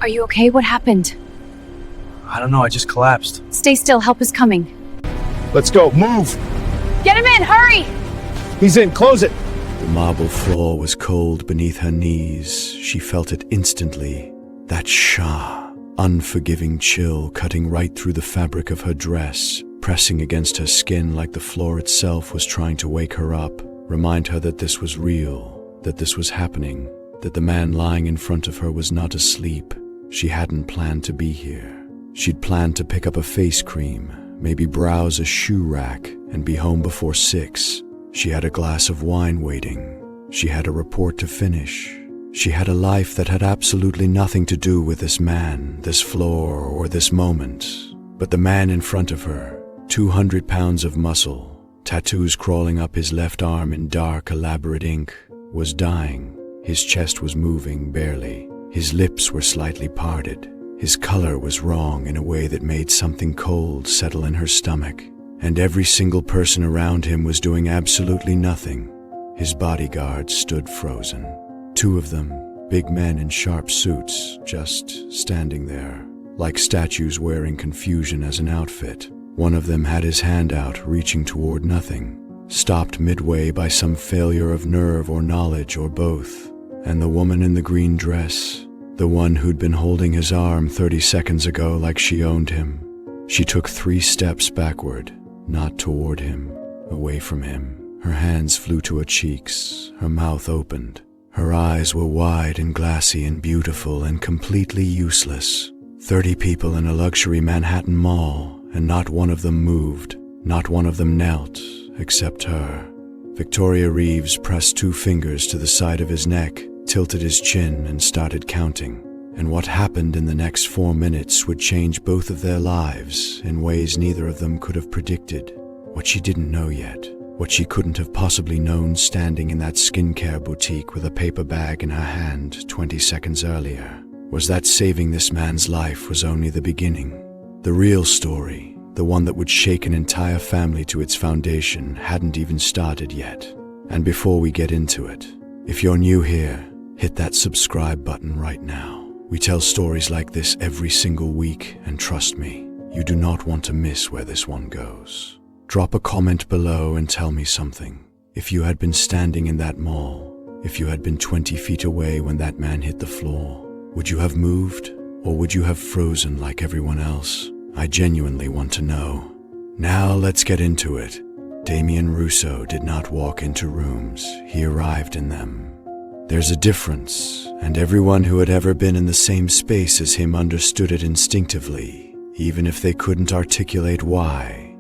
Are you okay? What happened? I don't know, I just collapsed. Stay still, help is coming. Let's go, move! Get him in, hurry! He's in, close it! The marble floor was cold beneath her knees. She felt it instantly. That unforgiving chill cutting right through the fabric of her dress, pressing against her skin like the floor itself was trying to wake her up, remind her that this was real, that this was happening, that the man lying in front of her was not asleep. She hadn't planned to be here. She'd planned to pick up a face cream, maybe browse a shoe rack, and be home before 6. She had a glass of wine waiting. She had a report to finish. She had a life that had absolutely nothing to do with this man, this floor, or this moment. But the man in front of her, 200 pounds of muscle, tattoos crawling up his left arm in dark, elaborate ink, was dying. His chest was moving barely. His lips were slightly parted. His color was wrong in a way that made something cold settle in her stomach. And every single person around him was doing absolutely nothing. His bodyguards stood frozen. 2 of them, big men in sharp suits, just standing there, like statues wearing confusion as an outfit. One of them had his hand out, reaching toward nothing, stopped midway by some failure of nerve or knowledge or both. And the woman in the green dress, the one who'd been holding his arm 30 seconds ago like she owned him, she took 3 steps backward, not toward him, away from him. Her hands flew to her cheeks, her mouth opened. Her eyes were wide and glassy and beautiful and completely useless. 30 people in a luxury Manhattan mall, and not one of them moved, not one of them knelt, except her. Victoria Reeves pressed 2 fingers to the side of his neck, tilted his chin, and started counting. And what happened in the next 4 minutes would change both of their lives in ways neither of them could have predicted. What she didn't know yet, what she couldn't have possibly known standing in that skincare boutique with a paper bag in her hand 20 seconds earlier, was that saving this man's life was only the beginning. The real story, the one that would shake an entire family to its foundation, hadn't even started yet. And before we get into it, if you're new here, hit that subscribe button right now. We tell stories like this every single week, and trust me, you do not want to miss where this one goes. Drop a comment below and tell me something. If you had been standing in that mall, if you had been 20 feet away when that man hit the floor, would you have moved, or would you have frozen like everyone else? I genuinely want to know. Now let's get into it. Damian Russo did not walk into rooms, he arrived in them. There's a difference, and everyone who had ever been in the same space as him understood it instinctively, even if they couldn't articulate why.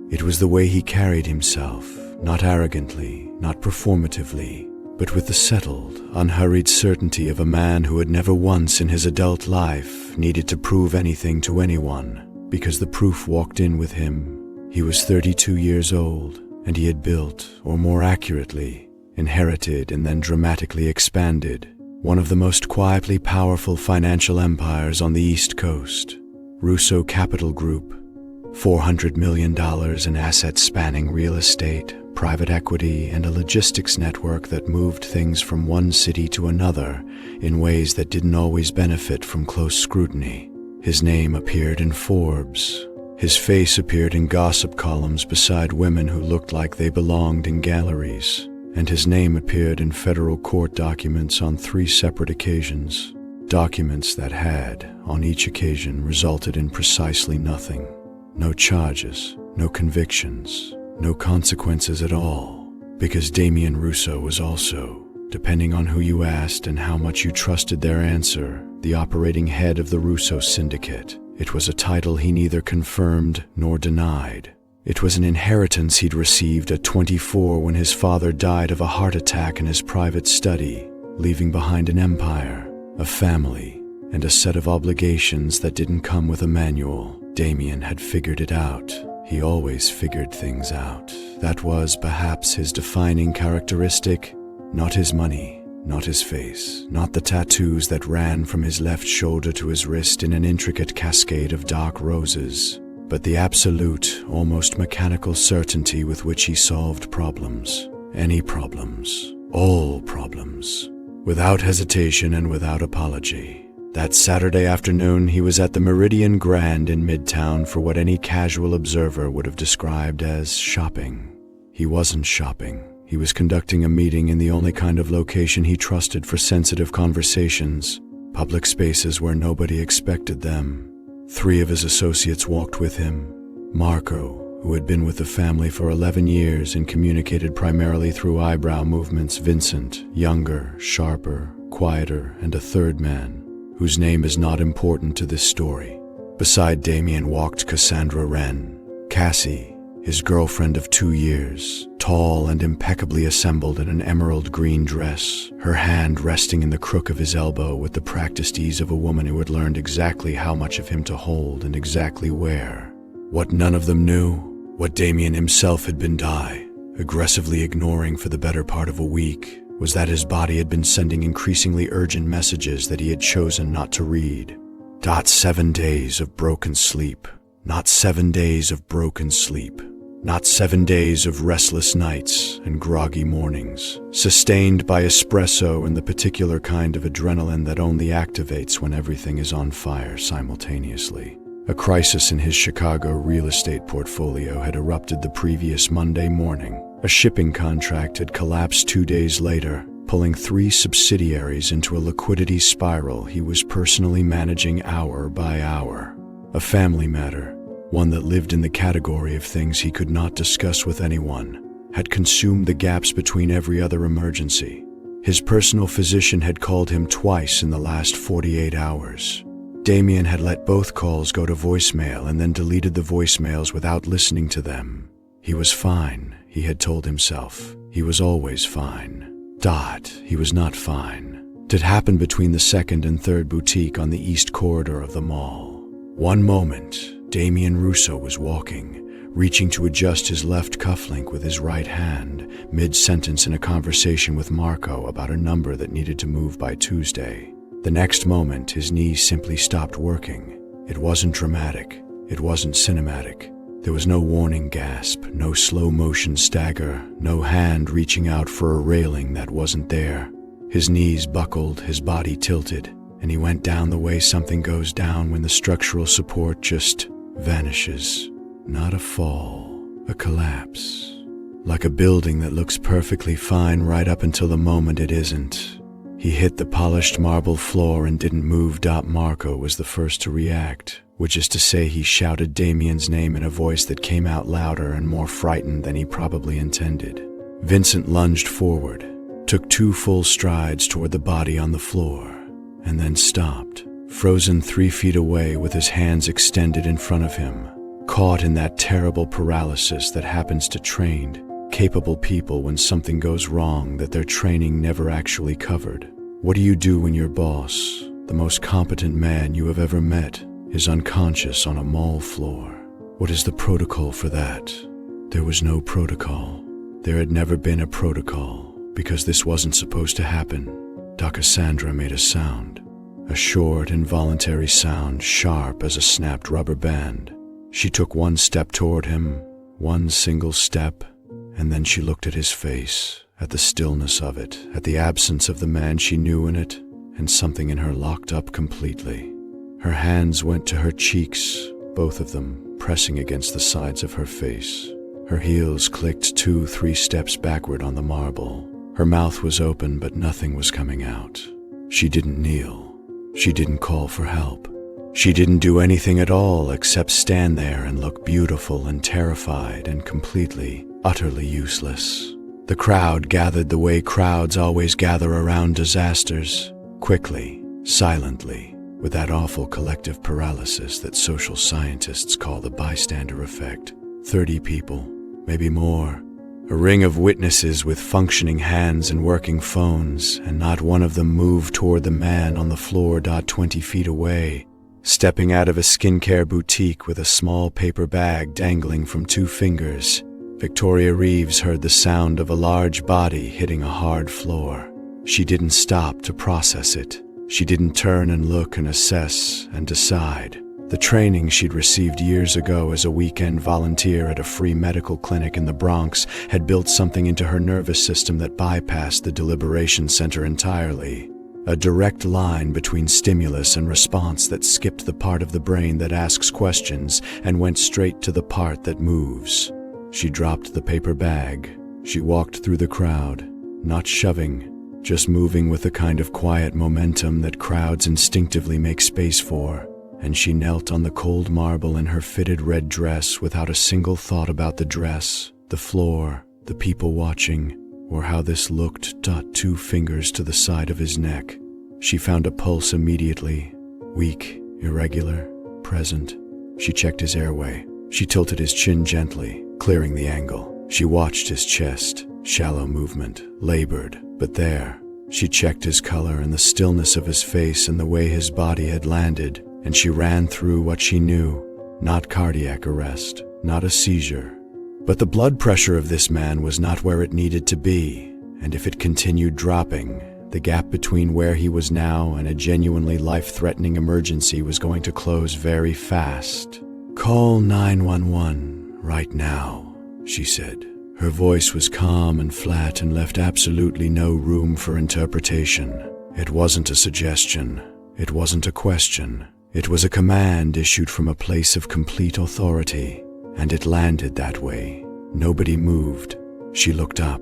It was the way he carried himself, not arrogantly, not performatively, but with the settled, unhurried certainty of a man who had never once in his adult life needed to prove anything to anyone, because the proof walked in with him. He was 32 years old, and he had built, or more accurately, inherited and then dramatically expanded, one of the most quietly powerful financial empires on the East Coast. Russo Capital Group, $400 million in assets spanning real estate, private equity, and a logistics network that moved things from one city to another in ways that didn't always benefit from close scrutiny. His name appeared in Forbes. His face appeared in gossip columns beside women who looked like they belonged in galleries. And his name appeared in federal court documents on 3 separate occasions. Documents that had, on each occasion, resulted in precisely nothing. No charges, no convictions, no consequences at all. Because Damian Russo was also, depending on who you asked and how much you trusted their answer, the operating head of the Russo syndicate. It was a title he neither confirmed nor denied. It was an inheritance he'd received at 24 when his father died of a heart attack in his private study, leaving behind an empire, a family, and a set of obligations that didn't come with a manual. Damian had figured it out. He always figured things out. That was perhaps his defining characteristic. Not his money, not his face, not the tattoos that ran from his left shoulder to his wrist in an intricate cascade of dark roses, but the absolute, almost mechanical certainty with which he solved problems. Any problems. All problems. Without hesitation and without apology. That Saturday afternoon, he was at the Meridian Grand in Midtown for what any casual observer would have described as shopping. He wasn't shopping. He was conducting a meeting in the only kind of location he trusted for sensitive conversations, public spaces where nobody expected them. 3 of his associates walked with him. Marco, who had been with the family for 11 years and communicated primarily through eyebrow movements; Vincent, younger, sharper, quieter, and a third man, whose name is not important to this story. Beside Damian walked Cassandra Wren, Cassie, his girlfriend of 2 years, tall and impeccably assembled in an emerald green dress, her hand resting in the crook of his elbow with the practiced ease of a woman who had learned exactly how much of him to hold and exactly where. What none of them knew, what Damian himself had been aggressively ignoring for the better part of a week, was that his body had been sending increasingly urgent messages that he had chosen not to read. 7 days of broken sleep. Not 7 days of broken sleep. Not 7 days of restless nights and groggy mornings, sustained by espresso and the particular kind of adrenaline that only activates when everything is on fire simultaneously. A crisis in his Chicago real estate portfolio had erupted the previous Monday morning. A shipping contract had collapsed 2 days later, pulling 3 subsidiaries into a liquidity spiral he was personally managing hour by hour. A family matter, one that lived in the category of things he could not discuss with anyone, had consumed the gaps between every other emergency. His personal physician had called him twice in the last 48 hours. Damian had let both calls go to voicemail and then deleted the voicemails without listening to them. He was fine, he had told himself. He was always fine. He was not fine. It happened between the 2nd and 3rd boutique on the east corridor of the mall. One moment, Damian Russo was walking, reaching to adjust his left cufflink with his right hand, mid-sentence in a conversation with Marco about a number that needed to move by Tuesday. The next moment, his knees simply stopped working. It wasn't dramatic. It wasn't cinematic. There was no warning gasp, no slow-motion stagger, no hand reaching out for a railing that wasn't there. His knees buckled, his body tilted, and he went down the way something goes down when the structural support just vanishes. Not a fall, a collapse. Like a building that looks perfectly fine right up until the moment it isn't. He hit the polished marble floor and didn't move. Marco was the first to react, which is to say he shouted Damian's name in a voice that came out louder and more frightened than he probably intended. Vincent lunged forward, took 2 full strides toward the body on the floor, and then stopped, frozen 3 feet away with his hands extended in front of him, caught in that terrible paralysis that happens to trained, capable people when something goes wrong that their training never actually covered. What do you do when your boss, the most competent man you have ever met, is unconscious on a mall floor? What is the protocol for that? There was no protocol. There had never been a protocol, because this wasn't supposed to happen. Cassandra made a sound, a short, involuntary sound, sharp as a snapped rubber band. She took 1 step toward him, 1 single step, and then she looked at his face, at the stillness of it, at the absence of the man she knew in it, and something in her locked up completely. Her hands went to her cheeks, both of them pressing against the sides of her face. Her heels clicked 2-3 steps backward on the marble. Her mouth was open, but nothing was coming out. She didn't kneel. She didn't call for help. She didn't do anything at all except stand there and look beautiful and terrified and completely, utterly useless. The crowd gathered the way crowds always gather around disasters, quickly, silently, with that awful collective paralysis that social scientists call the bystander effect. 30 people, maybe more. A ring of witnesses with functioning hands and working phones, and not one of them moved toward the man on the floor. 20 feet away, stepping out of a skincare boutique with a small paper bag dangling from 2 fingers, Victoria Reeves heard the sound of a large body hitting a hard floor. She didn't stop to process it. She didn't turn and look and assess and decide. The training she'd received years ago as a weekend volunteer at a free medical clinic in the Bronx had built something into her nervous system that bypassed the deliberation center entirely. a direct line between stimulus and response that skipped the part of the brain that asks questions and went straight to the part that moves. She dropped the paper bag. She walked through the crowd, not shoving, just moving with the kind of quiet momentum that crowds instinctively make space for, and she knelt on the cold marble in her fitted red dress without a single thought about the dress, the floor, the people watching, or how this looked. 2 fingers to the side of his neck. She found a pulse immediately, weak, irregular, present. She checked his airway. She tilted his chin gently, clearing the angle. She watched his chest, shallow movement, labored, but there. She checked his color and the stillness of his face and the way his body had landed, and she ran through what she knew. Not cardiac arrest, not a seizure. But the blood pressure of this man was not where it needed to be, and if it continued dropping, the gap between where he was now and a genuinely life-threatening emergency was going to close very fast. "Call 911 right now," she said. Her voice was calm and flat and left absolutely no room for interpretation. It wasn't a suggestion. It wasn't a question. It was a command issued from a place of complete authority, and it landed that way. Nobody moved. She looked up,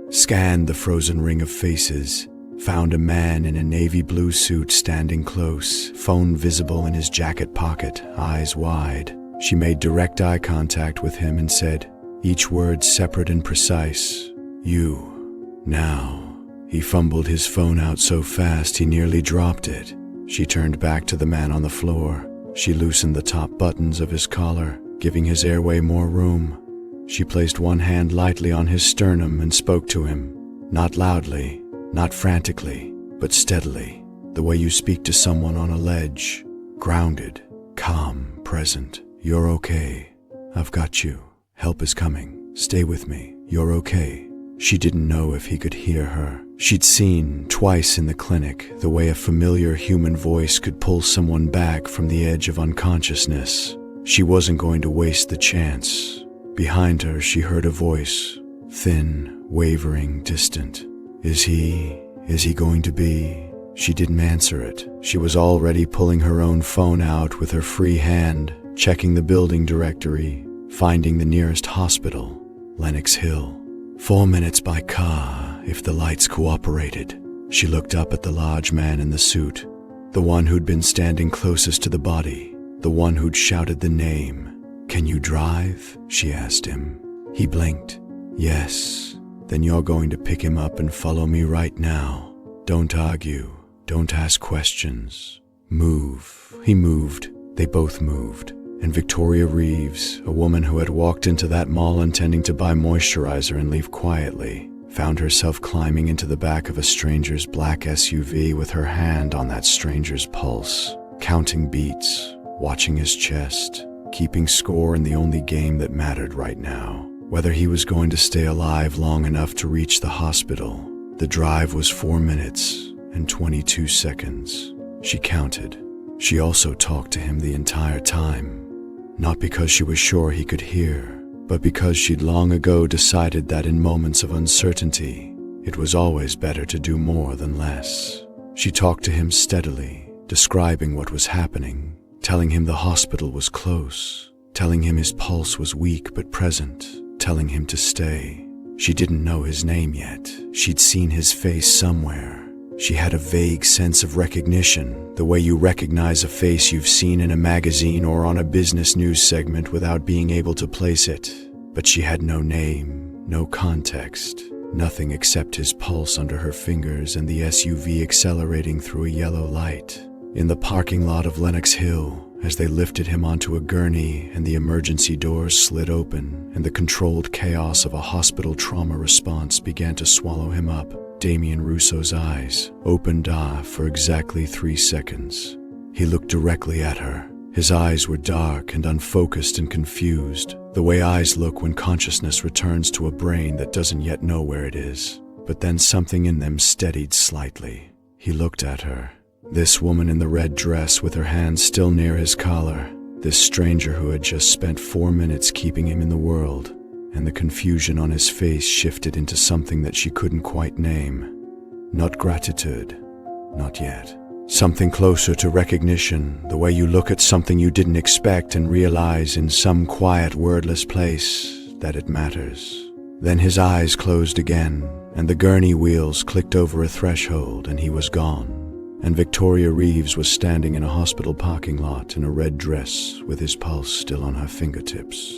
scanned the frozen ring of faces, found a man in a navy blue suit standing close, phone visible in his jacket pocket, eyes wide. She made direct eye contact with him and said, each word separate and precise, "You, now." He fumbled his phone out so fast he nearly dropped it. She turned back to the man on the floor. She loosened the top buttons of his collar, giving his airway more room. She placed one hand lightly on his sternum and spoke to him, not loudly, not frantically, but steadily, the way you speak to someone on a ledge, grounded, calm, present. "You're okay. I've got you. Help is coming. Stay with me. You're okay." She didn't know if he could hear her. She'd seen, twice in the clinic, the way a familiar human voice could pull someone back from the edge of unconsciousness. She wasn't going to waste the chance. Behind her, she heard a voice, thin, wavering, distant. Is he going to be? She didn't answer it. She was already pulling her own phone out with her free hand, checking the building directory, finding the nearest hospital, Lenox Hill. 4 minutes by car, if the lights cooperated. She looked up at the large man in the suit, the one who'd been standing closest to the body, the one who'd shouted the name. "Can you drive?" she asked him. He blinked. "Yes." "Then you're going to pick him up and follow me right now. Don't argue. Don't ask questions. Move." He moved. They both moved. And Victoria Reeves, a woman who had walked into that mall intending to buy moisturizer and leave quietly, found herself climbing into the back of a stranger's black SUV with her hand on that stranger's pulse, counting beats, watching his chest, keeping score in the only game that mattered right now, whether he was going to stay alive long enough to reach the hospital. The drive was 4 minutes and 22 seconds. She counted. She also talked to him the entire time. Not because she was sure he could hear, but because she'd long ago decided that in moments of uncertainty, it was always better to do more than less. She talked to him steadily, describing what was happening, telling him the hospital was close, telling him his pulse was weak but present, telling him to stay. She didn't know his name yet. She'd seen his face somewhere. She had a vague sense of recognition, the way you recognize a face you've seen in a magazine or on a business news segment without being able to place it. But she had no name, no context, nothing except his pulse under her fingers and the SUV accelerating through a yellow light. In the parking lot of Lenox Hill, as they lifted him onto a gurney and the emergency doors slid open and the controlled chaos of a hospital trauma response began to swallow him up, Damian Russo's eyes opened for exactly 3 seconds. He looked directly at her. His eyes were dark and unfocused and confused, the way eyes look when consciousness returns to a brain that doesn't yet know where it is. But then something in them steadied slightly. He looked at her. This woman in the red dress with her hand still near his collar. This stranger who had just spent 4 minutes keeping him in the world. And the confusion on his face shifted into something that she couldn't quite name. Not gratitude, Not yet. Something closer to recognition, the way you look at something you didn't expect and realize in some quiet, wordless place that it matters. Then his eyes closed again, and the gurney wheels clicked over a threshold, and he was gone. And Victoria Reeves was standing in a hospital parking lot in a red dress with his pulse still on her fingertips.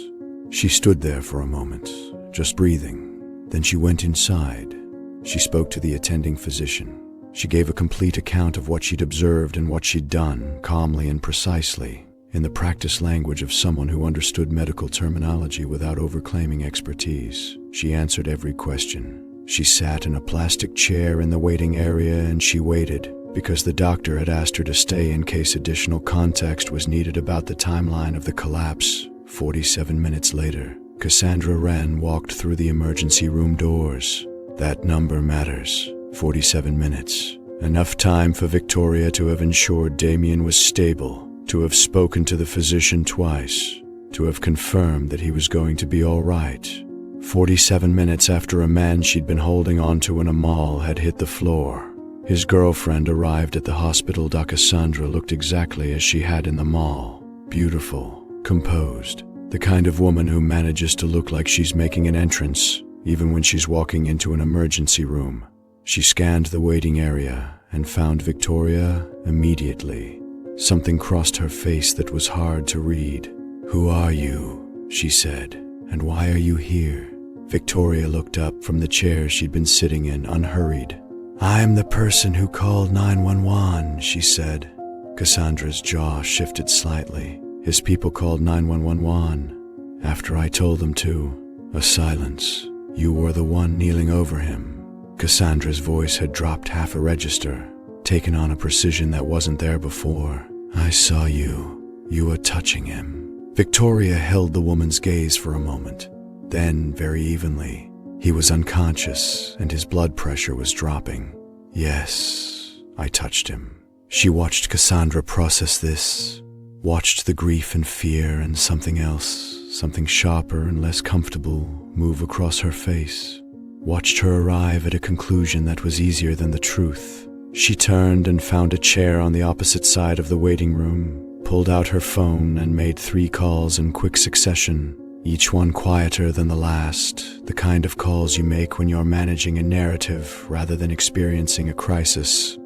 She stood there for a moment, just breathing. Then she went inside. She spoke to the attending physician. She gave a complete account of what she'd observed and what she'd done, calmly and precisely, in the practice language of someone who understood medical terminology without overclaiming expertise. She answered every question. She sat in a plastic chair in the waiting area and she waited, because the doctor had asked her to stay in case additional context was needed about the timeline of the collapse. 47 minutes later, Cassandra Wren walked through the emergency room doors. That number matters. 47 minutes. Enough time for Victoria to have ensured Damian was stable, to have spoken to the physician twice, to have confirmed that he was going to be all right. 47 minutes after a man she'd been holding onto in a mall had hit the floor. His girlfriend arrived at the hospital. Cassandra looked exactly as she had in the mall. Beautiful, composed, the kind of woman who manages to look like she's making an entrance, even when she's walking into an emergency room. She scanned the waiting area and found Victoria immediately. Something crossed her face that was hard to read. "Who are you?" she said, "and why are you here?" Victoria looked up from the chair she'd been sitting in, unhurried. "I'm the person who called 911, she said. Cassandra's jaw shifted slightly. "His people called 911 after I told them to." A silence. "You were the one kneeling over him." Cassandra's voice had dropped half a register, taken on a precision that wasn't there before. "I saw you. You were touching him." Victoria held the woman's gaze for a moment. Then, very evenly, he was unconscious and his blood pressure was dropping. "Yes, I touched him." She watched Cassandra process this, watched the grief and fear and something else, something sharper and less comfortable, move across her face. Watched her arrive at a conclusion that was easier than the truth. She turned and found a chair on the opposite side of the waiting room, pulled out her phone and made 3 calls in quick succession, each one quieter than the last, the kind of calls you make when you're managing a narrative rather than experiencing a crisis.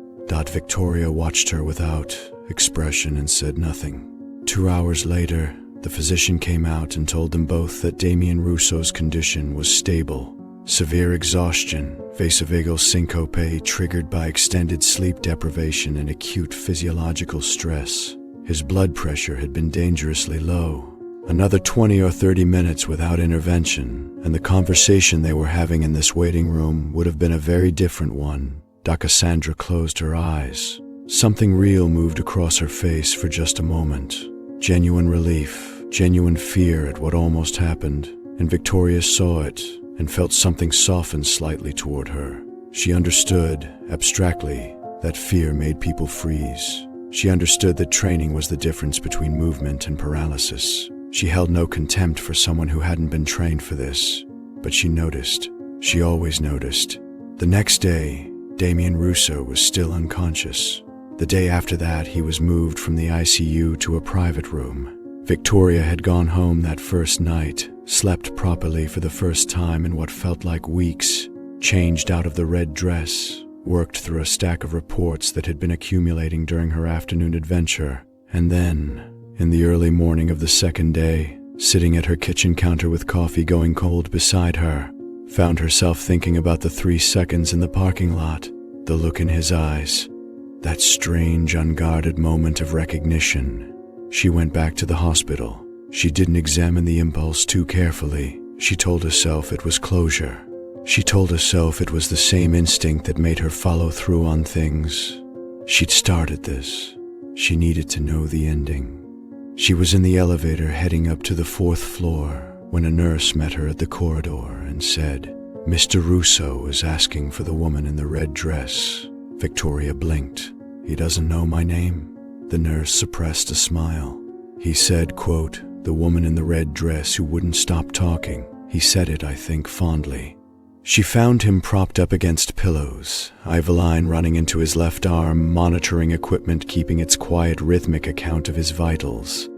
Victoria watched her without expression and said nothing. 2 hours later, the physician came out and told them both that Damian Russo's condition was stable. Severe exhaustion, vasovagal syncope triggered by extended sleep deprivation and acute physiological stress. His blood pressure had been dangerously low. Another 20 or 30 minutes without intervention, and the conversation they were having in this waiting room would have been a very different one. Cassandra closed her eyes. Something real moved across her face for just a moment. Genuine relief, genuine fear at what almost happened, and Victoria saw it and felt something soften slightly toward her. She understood, abstractly, that fear made people freeze. She understood that training was the difference between movement and paralysis. She held no contempt for someone who hadn't been trained for this, but she noticed. She always noticed. The next day, Damian Russo was still unconscious. The day after that, he was moved from the ICU to a private room. Victoria had gone home that first night, slept properly for the first time in what felt like weeks, changed out of the red dress, worked through a stack of reports that had been accumulating during her afternoon adventure, and then, in the early morning of the second day, sitting at her kitchen counter with coffee going cold beside her, found herself thinking about the 3 seconds in the parking lot, the look in his eyes, that strange, unguarded moment of recognition. She went back to the hospital. She didn't examine the impulse too carefully. She told herself it was closure. She told herself it was the same instinct that made her follow through on things. She'd started this. She needed to know the ending. She was in the elevator heading up to the 4th floor when a nurse met her at the corridor and said, "Mr. Russo is asking for the woman in the red dress." Victoria blinked. "He doesn't know my name?" The nurse suppressed a smile. He said, quote, "The woman in the red dress who wouldn't stop talking." He said it, I think, fondly. She found him propped up against pillows, Ivoline running into his left arm, monitoring equipment keeping its quiet rhythmic account of his vitals.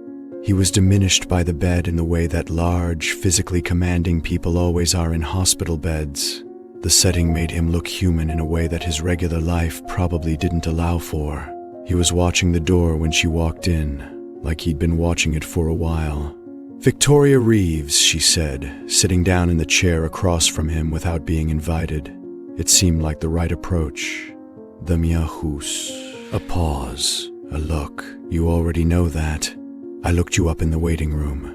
He was diminished by the bed in the way that large, physically commanding people always are in hospital beds. The setting made him look human in a way that his regular life probably didn't allow for. He was watching the door when she walked in, like he'd been watching it for a while. "Victoria Reeves," she said, sitting down in the chair across from him without being invited. It seemed like the right approach. "Damian Russo." A pause, a look. "You already know that. I looked you up in the waiting room."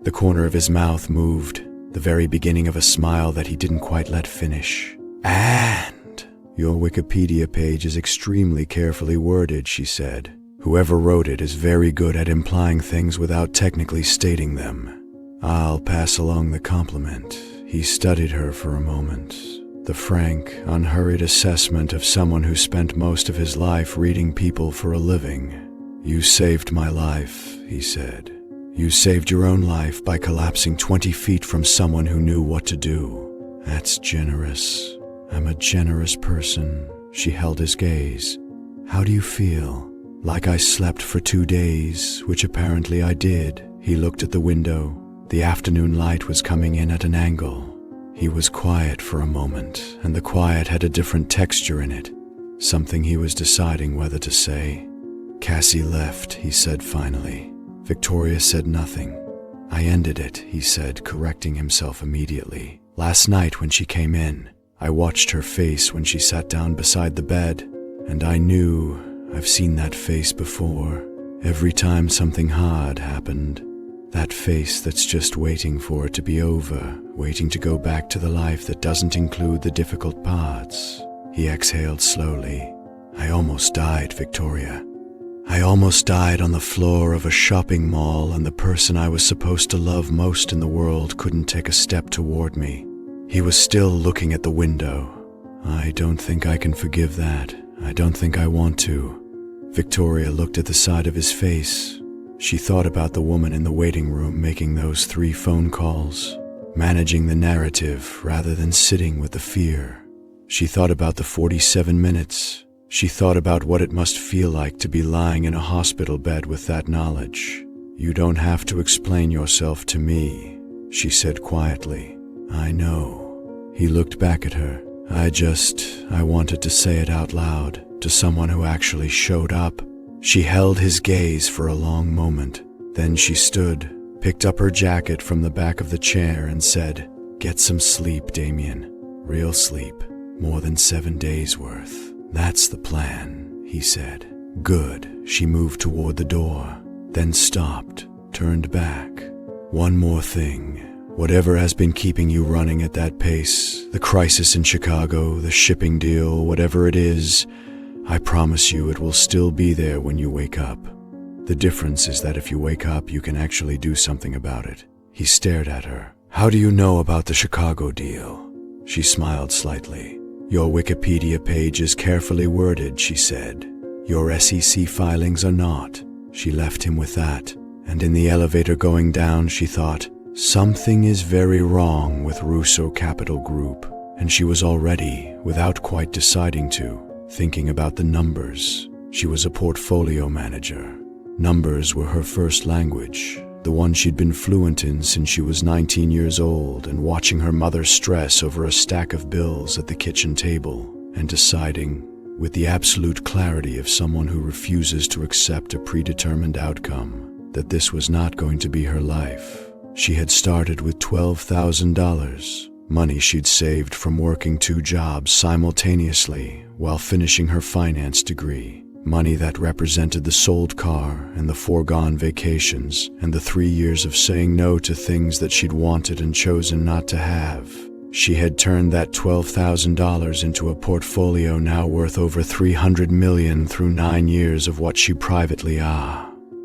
The corner of his mouth moved, the very beginning of a smile that he didn't quite let finish. "And your Wikipedia page is extremely carefully worded," she said. "Whoever wrote it is very good at implying things without technically stating them. I'll pass along the compliment." He studied her for a moment. The frank, unhurried assessment of someone who spent most of his life reading people for a living. "You saved my life," he said. "You saved your own life by collapsing 20 feet from someone who knew what to do. That's generous. I'm a generous person." She held his gaze. "How do you feel?" "Like I slept for 2 days, which apparently I did." He looked at the window. The afternoon light was coming in at an angle. He was quiet for a moment, and the quiet had a different texture in it, something he was deciding whether to say. "Cassie left," he said finally. Victoria said nothing. "I ended it," he said, correcting himself immediately. "Last night when she came in, I watched her face when she sat down beside the bed, and I knew I've seen that face before. Every time something hard happened, that face that's just waiting for it to be over, waiting to go back to the life that doesn't include the difficult parts." He exhaled slowly. "I almost died, Victoria. I almost died on the floor of a shopping mall, and the person I was supposed to love most in the world couldn't take a step toward me." He was still looking at the window. "I don't think I can forgive that. I don't think I want to." Victoria looked at the side of his face. She thought about the woman in the waiting room making those 3 phone calls, managing the narrative rather than sitting with the fear. She thought about the 47 minutes. She thought about what it must feel like to be lying in a hospital bed with that knowledge. "You don't have to explain yourself to me," she said quietly. "I know." He looked back at her. I wanted to say it out loud, to someone who actually showed up." She held his gaze for a long moment. Then she stood, picked up her jacket from the back of the chair and said, "Get some sleep, Damian. Real sleep. More than 7 days worth." "That's the plan," he said. "Good." She moved toward the door, then stopped, turned back. "One more thing. Whatever has been keeping you running at that pace, the crisis in Chicago, the shipping deal, whatever it is, I promise you it will still be there when you wake up. The difference is that if you wake up, you can actually do something about it." He stared at her. "How do you know about the Chicago deal?" She smiled slightly. "Your Wikipedia page is carefully worded," she said. "Your SEC filings are not." She left him with that, and in the elevator going down, she thought, something is very wrong with Russo Capital Group, and she was already, without quite deciding to, thinking about the numbers. She was a portfolio manager. Numbers were her first language, the one she'd been fluent in since she was 19 years old, and watching her mother stress over a stack of bills at the kitchen table, and deciding, with the absolute clarity of someone who refuses to accept a predetermined outcome, that this was not going to be her life. She had started with $12,000, money she'd saved from working 2 jobs simultaneously while finishing her finance degree, money that represented the sold car and the foregone vacations and the 3 years of saying no to things that she'd wanted and chosen not to have. She had turned that $12,000 into a portfolio now worth over $300 million through 9 years of what she privately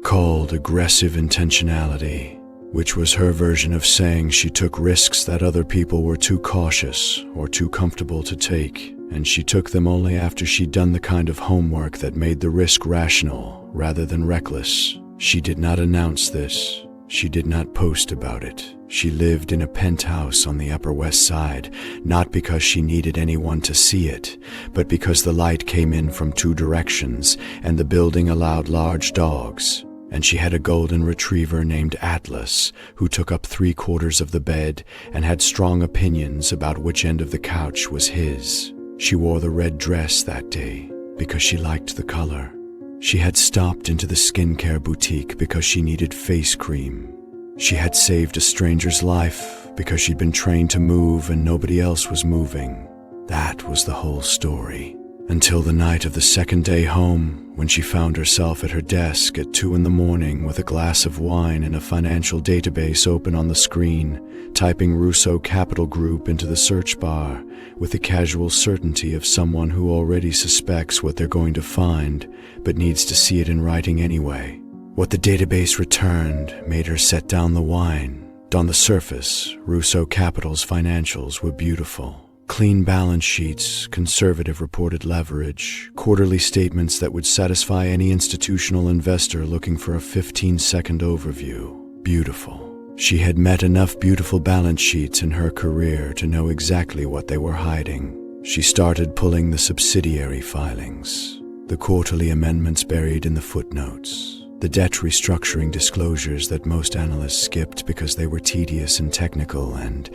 called aggressive intentionality, which was her version of saying she took risks that other people were too cautious or too comfortable to take, and she took them only after she'd done the kind of homework that made the risk rational rather than reckless. She did not announce this. She did not post about it. She lived in a penthouse on the Upper West Side, not because she needed anyone to see it, but because the light came in from 2 directions and the building allowed large dogs. And she had a golden retriever named Atlas, who took up 3/4 of the bed and had strong opinions about which end of the couch was his. She wore the red dress that day because she liked the color. She had stopped into the skincare boutique because she needed face cream. She had saved a stranger's life because she'd been trained to move and nobody else was moving. That was the whole story. Until the night of the second day home, when she found herself at her desk at 2 a.m. with a glass of wine and a financial database open on the screen, typing Russo Capital Group into the search bar with the casual certainty of someone who already suspects what they're going to find, but needs to see it in writing anyway. What the database returned made her set down the wine. On the surface, Russo Capital's financials were beautiful. Clean balance sheets, conservative reported leverage, quarterly statements that would satisfy any institutional investor looking for a 15-second overview. Beautiful. She had met enough beautiful balance sheets in her career to know exactly what they were hiding. She started pulling the subsidiary filings, the quarterly amendments buried in the footnotes, the debt restructuring disclosures that most analysts skipped because they were tedious and technical, and,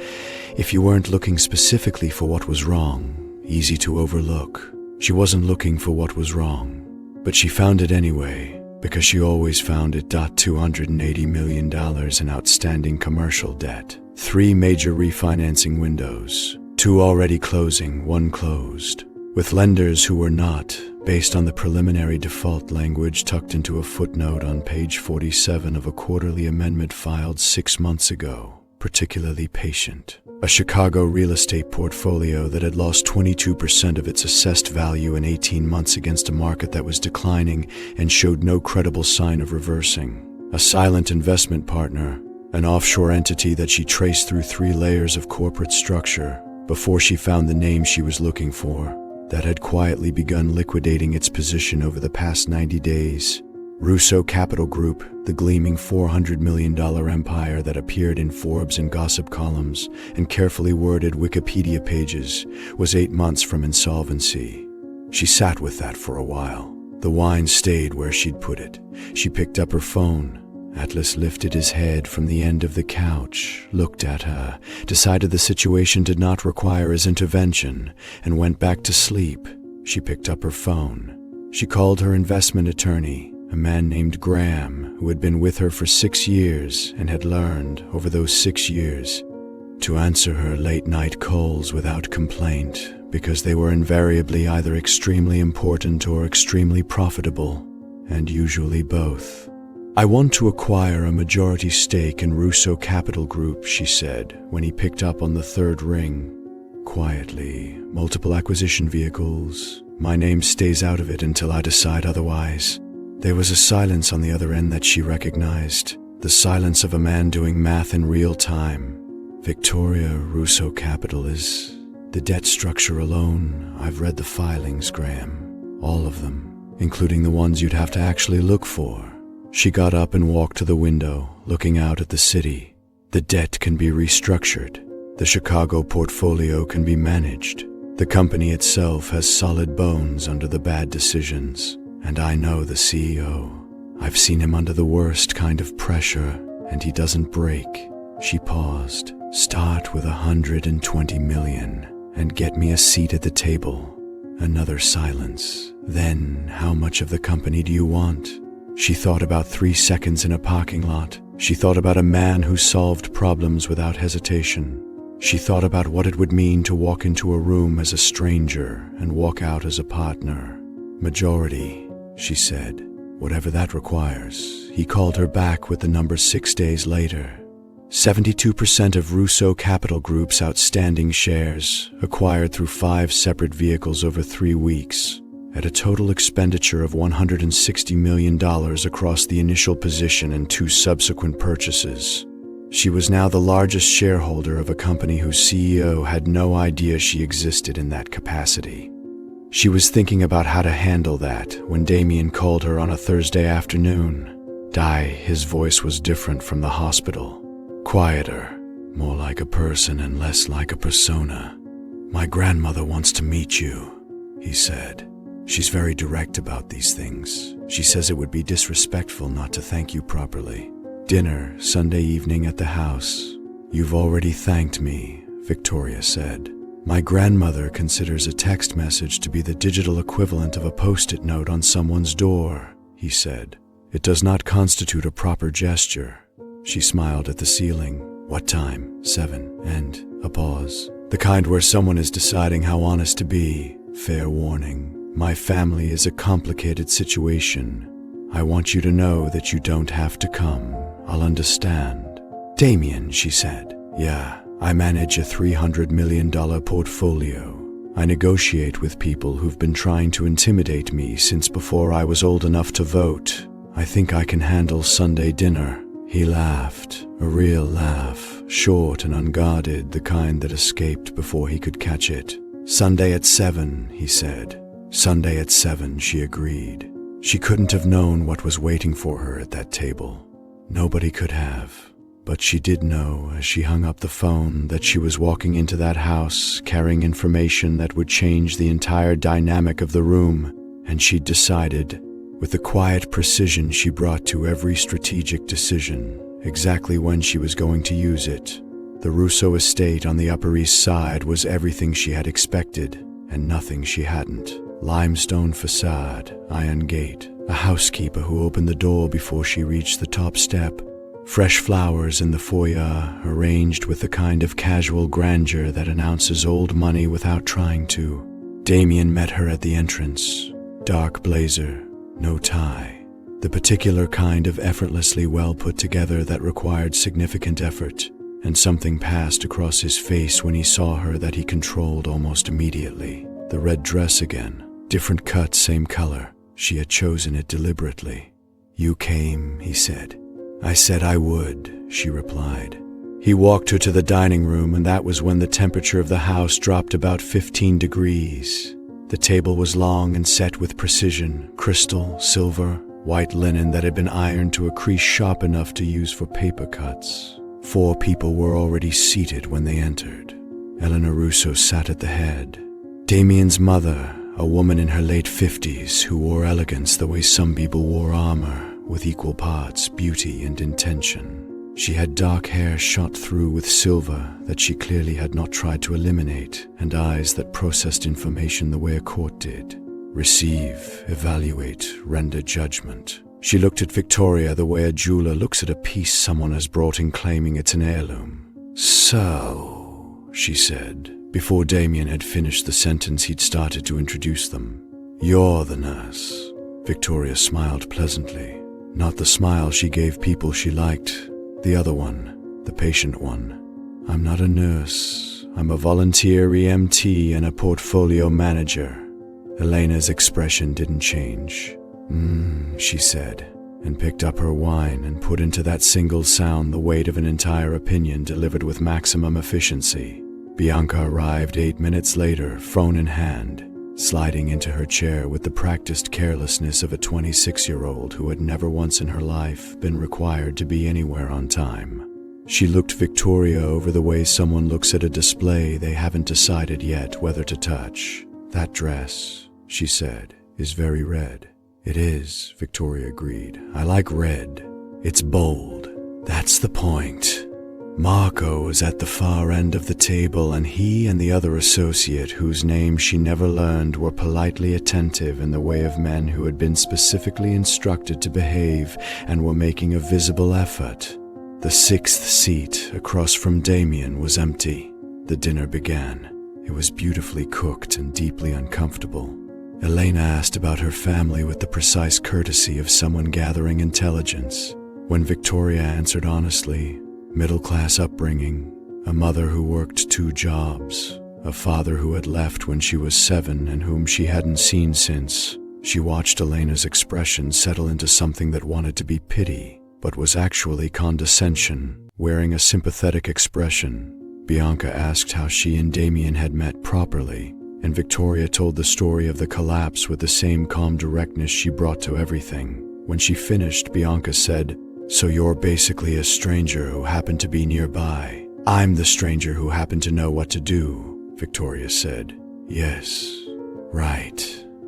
if you weren't looking specifically for what was wrong, easy to overlook. She wasn't looking for what was wrong, but she found it anyway, because she always found it. $280 million in outstanding commercial debt, 3 major refinancing windows, 2 already closing, 1 closed, with lenders who were not, based on the preliminary default language tucked into a footnote on page 47 of a quarterly amendment filed 6 months ago, particularly patient. A Chicago real estate portfolio that had lost 22% of its assessed value in 18 months against a market that was declining and showed no credible sign of reversing. A silent investment partner, an offshore entity that she traced through 3 layers of corporate structure before she found the name she was looking for, that had quietly begun liquidating its position over the past 90 days. Russo Capital Group, the gleaming $400 million empire that appeared in Forbes and gossip columns and carefully worded Wikipedia pages, was 8 months from insolvency. She sat with that for a while. The wine stayed where she'd put it. She picked up her phone. Atlas lifted his head from the end of the couch, looked at her, decided the situation did not require his intervention, and went back to sleep. She picked up her phone. She called her investment attorney, a man named Graham, who had been with her for 6 years and had learned, over those 6 years, to answer her late-night calls without complaint, because they were invariably either extremely important or extremely profitable, and usually both. "I want to acquire a majority stake in Russo Capital Group," she said, when he picked up on the 3rd ring. Quietly, "multiple acquisition vehicles. My name stays out of it until I decide otherwise." There was a silence on the other end that she recognized, the silence of a man doing math in real time. "Victoria Russo Capital is the debt structure alone. I've read the filings, Graham. All of them, including the ones you'd have to actually look for." She got up and walked to the window, looking out at the city. The debt can be restructured. The Chicago portfolio can be managed. The company itself has solid bones under the bad decisions. And I know the CEO. I've seen him under the worst kind of pressure, and he doesn't break. She paused. "Start with 120 million, and get me a seat at the table." Another silence. "Then, how much of the company do you want?" She thought about 3 seconds in a parking lot. She thought about a man who solved problems without hesitation. She thought about what it would mean to walk into a room as a stranger and walk out as a partner. "Majority," she said, "whatever that requires." He called her back with the number 6 days later. 72% of Russo Capital Group's outstanding shares, acquired through 5 separate vehicles over 3 weeks, at a total expenditure of $160 million across the initial position and 2 subsequent purchases. She was now the largest shareholder of a company whose CEO had no idea she existed in that capacity. She was thinking about how to handle that when Damian called her on a Thursday afternoon. His voice was different from the hospital. Quieter, more like a person and less like a persona. "My grandmother wants to meet you," he said. "She's very direct about these things. She says it would be disrespectful not to thank you properly. Dinner, Sunday evening at the house." "You've already thanked me," Victoria said. "My grandmother considers a text message to be the digital equivalent of a post-it note on someone's door," he said. "It does not constitute a proper gesture." She smiled at the ceiling. "What time?" "7. And a pause. "The kind where someone is deciding how honest to be. Fair warning. My family is a complicated situation. I want you to know that you don't have to come. I'll understand." "Damian," she said. "Yeah, I manage a $300 million portfolio. I negotiate with people who've been trying to intimidate me since before I was old enough to vote. I think I can handle Sunday dinner." He laughed, a real laugh, short and unguarded, the kind that escaped before he could catch it. "Sunday at 7, he said. "Sunday at 7, she agreed. She couldn't have known what was waiting for her at that table. Nobody could have. But she did know, as she hung up the phone, that she was walking into that house carrying information that would change the entire dynamic of the room, and she'd decided, with the quiet precision she brought to every strategic decision, exactly when she was going to use it. The Russo estate on the Upper East Side was everything she had expected, and nothing she hadn't. Limestone facade, iron gate, a housekeeper who opened the door before she reached the top step, fresh flowers in the foyer, arranged with the kind of casual grandeur that announces old money without trying to. Damian met her at the entrance. Dark blazer, no tie. The particular kind of effortlessly well put together that required significant effort, and something passed across his face when he saw her that he controlled almost immediately. The red dress again. Different cut, same color. She had chosen it deliberately. "You came," he said. "I said I would," she replied. He walked her to the dining room, and that was when the temperature of the house dropped about 15 degrees. The table was long and set with precision, crystal, silver, white linen that had been ironed to a crease sharp enough to use for paper cuts. 4 people were already seated when they entered. Eleanor Russo sat at the head. Damian's mother, a woman in her late 50s who wore elegance the way some people wore armor, with equal parts beauty and intention. She had dark hair shot through with silver that she clearly had not tried to eliminate, and eyes that processed information the way a court did. Receive, evaluate, render judgment. She looked at Victoria the way a jeweler looks at a piece someone has brought in claiming it's an heirloom. "So," she said, before Damian had finished the sentence he'd started to introduce them. "You're the nurse." Victoria smiled pleasantly. Not the smile she gave people she liked. The other one, the patient one. "I'm not a nurse. I'm a volunteer EMT and a portfolio manager." Elena's expression didn't change. She said, and picked up her wine and put into that single sound the weight of an entire opinion delivered with maximum efficiency. Bianca arrived 8 minutes later, phone in hand, sliding into her chair with the practiced carelessness of a 26-year-old who had never once in her life been required to be anywhere on time. She looked Victoria over the way someone looks at a display they haven't decided yet whether to touch. "That dress," she said, "is very red." "It is," Victoria agreed. "I like red. It's bold. That's the point." Marco was at the far end of the table, and he and the other associate, whose name she never learned, were politely attentive in the way of men who had been specifically instructed to behave and were making a visible effort. The 6th seat, across from Damian, was empty. The dinner began. It was beautifully cooked and deeply uncomfortable. Elena asked about her family with the precise courtesy of someone gathering intelligence. When Victoria answered honestly, middle-class upbringing, a mother who worked 2 jobs, a father who had left when she was 7 and whom she hadn't seen since. She watched Elena's expression settle into something that wanted to be pity, but was actually condescension, wearing a sympathetic expression. Bianca asked how she and Damian had met properly, and Victoria told the story of the collapse with the same calm directness she brought to everything. When she finished, Bianca said, "So you're basically a stranger who happened to be nearby." "I'm the stranger who happened to know what to do," Victoria said. "Yes, right."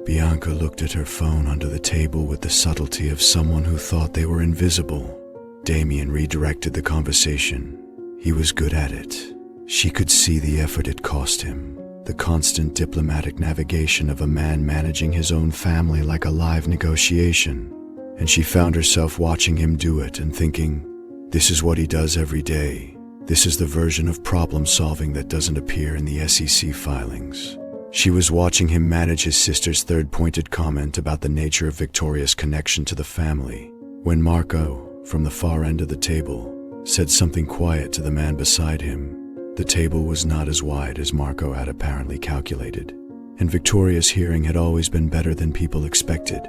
Bianca looked at her phone under the table with the subtlety of someone who thought they were invisible. Damian redirected the conversation. He was good at it. She could see the effort it cost him, the constant diplomatic navigation of a man managing his own family like a live negotiation. And she found herself watching him do it and thinking, this is what he does every day. This is the version of problem solving that doesn't appear in the SEC filings. She was watching him manage his sister's third-pointed comment about the nature of Victoria's connection to the family, when Marco, from the far end of the table, said something quiet to the man beside him. The table was not as wide as Marco had apparently calculated, and Victoria's hearing had always been better than people expected.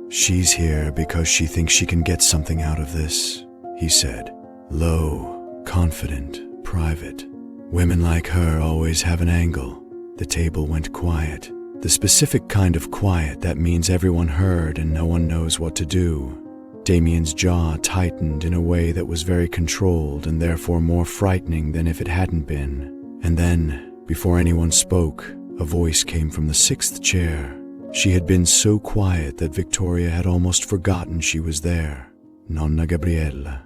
"She's here because she thinks she can get something out of this," he said. Low, confident, private. Women like her always have an angle. The table went quiet. The specific kind of quiet that means everyone heard and no one knows what to do. Damian's jaw tightened in a way that was very controlled and therefore more frightening than if it hadn't been. And then, before anyone spoke, a voice came from the sixth chair. She had been so quiet that Victoria had almost forgotten she was there. Nonna Gabriella,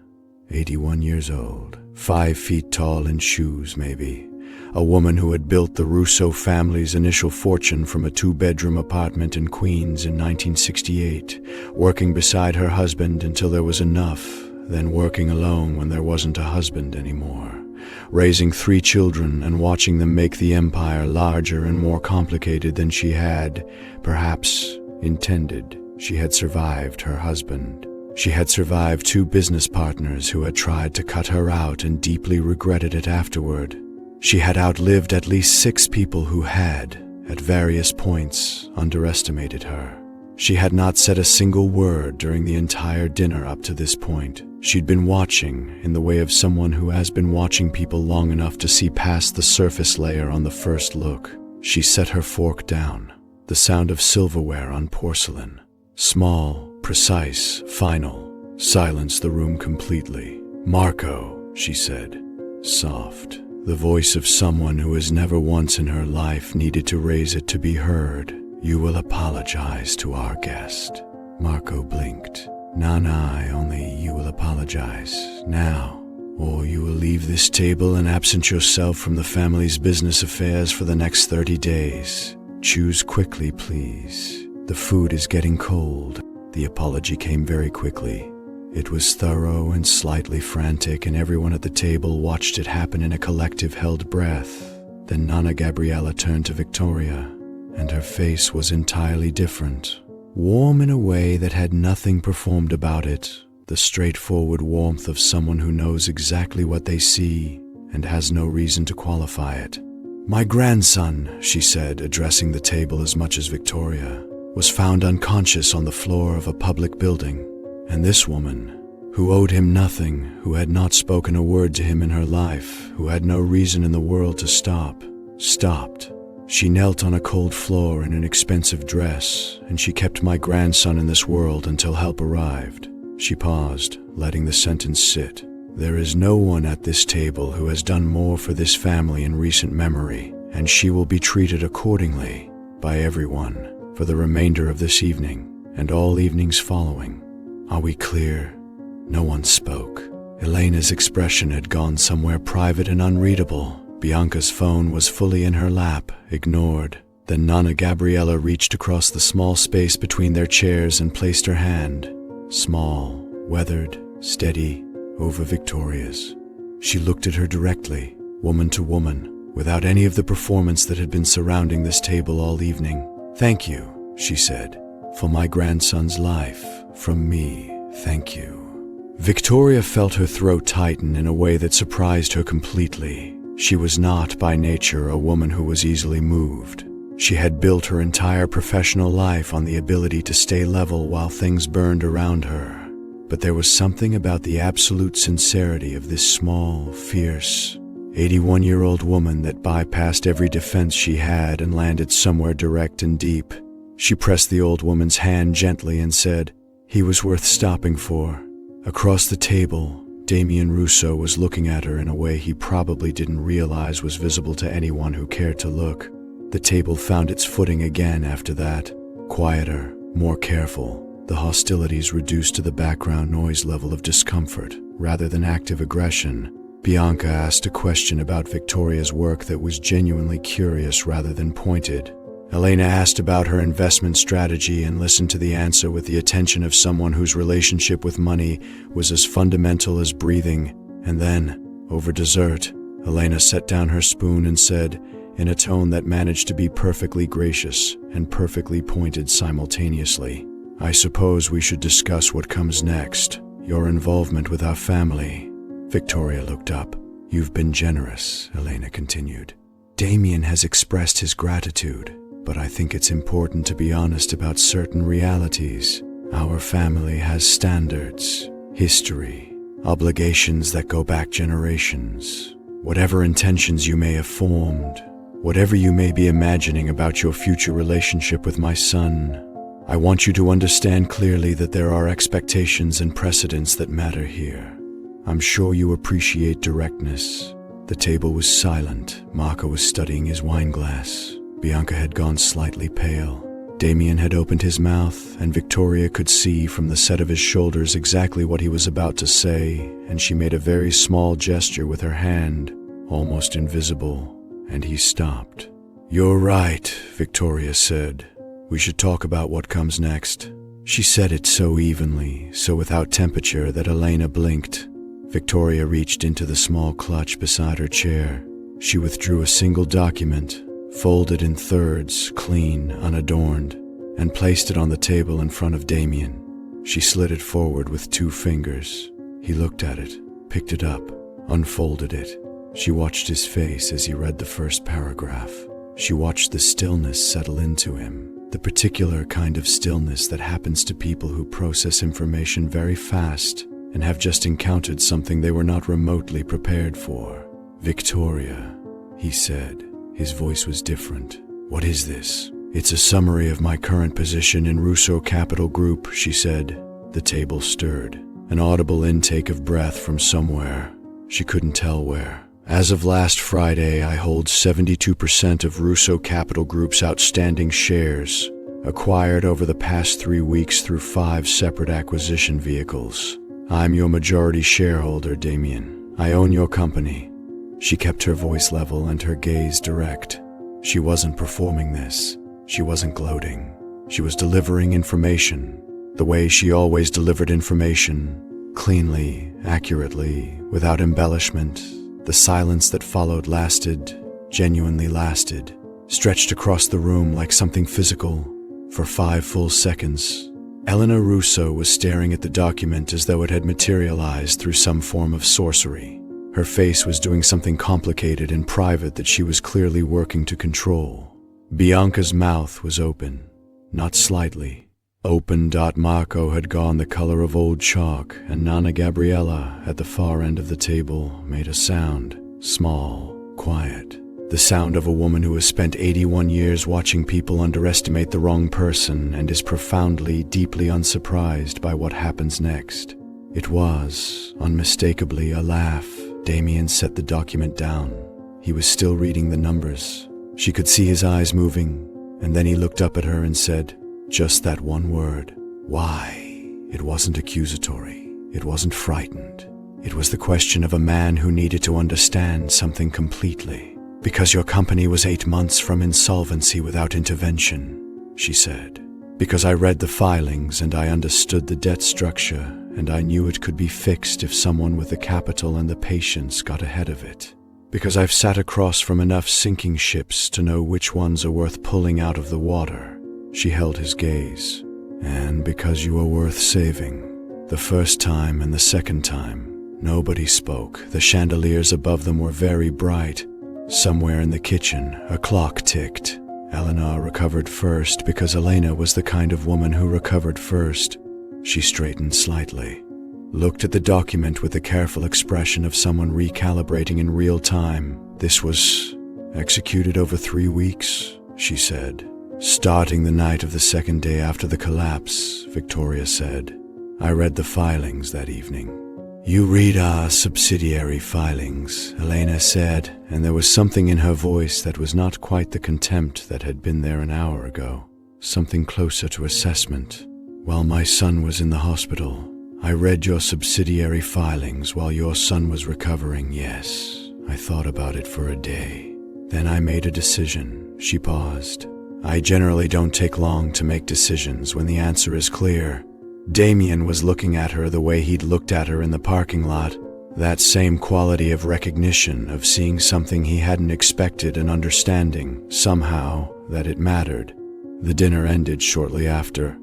81 years old, 5 feet tall in shoes maybe. A woman who had built the Russo family's initial fortune from a 2-bedroom apartment in Queens in 1968, working beside her husband until there was enough, then working alone when there wasn't a husband anymore, raising 3 children and watching them make the empire larger and more complicated than she had, perhaps, intended. She had survived her husband. She had survived 2 business partners who had tried to cut her out and deeply regretted it afterward. She had outlived at least 6 people who had, at various points, underestimated her. She had not said a single word during the entire dinner up to this point. She'd been watching in the way of someone who has been watching people long enough to see past the surface layer on the first look. She set her fork down, the sound of silverware on porcelain. Small, precise, final, silenced the room completely. "Marco," she said, soft. The voice of someone who has never once in her life needed to raise it to be heard. "You will apologize to our guest." Marco blinked. Nah, only you will apologize now, or you will leave this table and absent yourself from the family's business affairs for the next 30 days. Choose quickly, please. The food is getting cold. The apology came very quickly. It was thorough and slightly frantic, and everyone at the table watched it happen in a collective held breath. Then Nonna Gabriella turned to Victoria, and her face was entirely different. Warm in a way that had nothing performed about it, the straightforward warmth of someone who knows exactly what they see and has no reason to qualify it. "My grandson," she said, addressing the table as much as Victoria, "was found unconscious on the floor of a public building. And this woman, who owed him nothing, who had not spoken a word to him in her life, who had no reason in the world to stop, stopped. She knelt on a cold floor in an expensive dress, and she kept my grandson in this world until help arrived." She paused, letting the sentence sit. "There is no one at this table who has done more for this family in recent memory, and she will be treated accordingly by everyone for the remainder of this evening and all evenings following. Are we clear?" No one spoke. Elena's expression had gone somewhere private and unreadable. Bianca's phone was fully in her lap, ignored. Then Nonna Gabriella reached across the small space between their chairs and placed her hand, small, weathered, steady, over Victoria's. She looked at her directly, woman to woman, without any of the performance that had been surrounding this table all evening. "Thank you," she said, "for my grandson's life. From me, thank you." Victoria felt her throat tighten in a way that surprised her completely. She was not, by nature, a woman who was easily moved. She had built her entire professional life on the ability to stay level while things burned around her. But there was something about the absolute sincerity of this small, fierce, 81-year-old woman that bypassed every defense she had and landed somewhere direct and deep. She pressed the old woman's hand gently and said, He was worth stopping for. Across the table, Damian Russo was looking at her in a way he probably didn't realize was visible to anyone who cared to look. The table found its footing again after that. Quieter, more careful, the hostilities reduced to the background noise level of discomfort rather than active aggression. Bianca asked a question about Victoria's work that was genuinely curious rather than pointed. Elena asked about her investment strategy and listened to the answer with the attention of someone whose relationship with money was as fundamental as breathing. And then, over dessert, Elena set down her spoon and said, in a tone that managed to be perfectly gracious and perfectly pointed simultaneously, "I suppose we should discuss what comes next, your involvement with our family." Victoria looked up. "You've been generous," Elena continued. "Damian has expressed his gratitude, but I think it's important to be honest about certain realities. Our family has standards, history, obligations that go back generations. Whatever intentions you may have formed, whatever you may be imagining about your future relationship with my son, I want you to understand clearly that there are expectations and precedents that matter here. I'm sure you appreciate directness." The table was silent. Marco was studying his wine glass. Bianca had gone slightly pale. Damian had opened his mouth, and Victoria could see from the set of his shoulders exactly what he was about to say, and she made a very small gesture with her hand, almost invisible, and he stopped. "You're right," Victoria said. "We should talk about what comes next." She said it so evenly, so without temperature, that Elena blinked. Victoria reached into the small clutch beside her chair. She withdrew a single document, folded in thirds, clean, unadorned, and placed it on the table in front of Damian. She slid it forward with 2 fingers. He looked at it, picked it up, unfolded it. She watched his face as he read the first paragraph. She watched the stillness settle into him, the particular kind of stillness that happens to people who process information very fast and have just encountered something they were not remotely prepared for. "Victoria," he said. His voice was different. "What is this?" "It's a summary of my current position in Russo Capital Group," she said. The table stirred. An audible intake of breath from somewhere. She couldn't tell where. "As of last Friday, I hold 72% of Russo Capital Group's outstanding shares, acquired over the past 3 weeks through 5 separate acquisition vehicles. I'm your majority shareholder, Damian. I own your company." She kept her voice level and her gaze direct. She wasn't performing this. She wasn't gloating. She was delivering information, the way she always delivered information, cleanly, accurately, without embellishment. The silence that followed genuinely lasted, stretched across the room like something physical, for 5 full seconds. Elena Russo was staring at the document as though it had materialized through some form of sorcery. Her face was doing something complicated and private that she was clearly working to control. Bianca's mouth was open, not slightly. Open. Marco had gone the color of old chalk, and Nana Gabriella, at the far end of the table, made a sound, small, quiet. The sound of a woman who has spent 81 years watching people underestimate the wrong person and is profoundly, deeply unsurprised by what happens next. It was, unmistakably, a laugh. Damian set the document down. He was still reading the numbers. She could see his eyes moving, and then he looked up at her and said, just that one word, "Why?" It wasn't accusatory. It wasn't frightened. It was the question of a man who needed to understand something completely. "Because your company was 8 months from insolvency without intervention," she said. "Because I read the filings and I understood the debt structure, and I knew it could be fixed if someone with the capital and the patience got ahead of it. Because I've sat across from enough sinking ships to know which ones are worth pulling out of the water." She held his gaze. "And because you are worth saving." The first time and the second time, nobody spoke. The chandeliers above them were very bright. Somewhere in the kitchen, a clock ticked. Eleanor recovered first because Elena was the kind of woman who recovered first. She straightened slightly, looked at the document with the careful expression of someone recalibrating in real time. "This was executed over 3 weeks," she said. Starting the night of the second day after the collapse, Victoria said. I read the filings that evening. You read our subsidiary filings, Elena said, and there was something in her voice that was not quite the contempt that had been there an hour ago. Something closer to assessment. While my son was in the hospital, I read your subsidiary filings while your son was recovering, yes. I thought about it for a day. Then I made a decision. She paused. I generally don't take long to make decisions when the answer is clear. Damian was looking at her the way he'd looked at her in the parking lot. That same quality of recognition, of seeing something he hadn't expected and understanding, somehow, that it mattered. The dinner ended shortly after.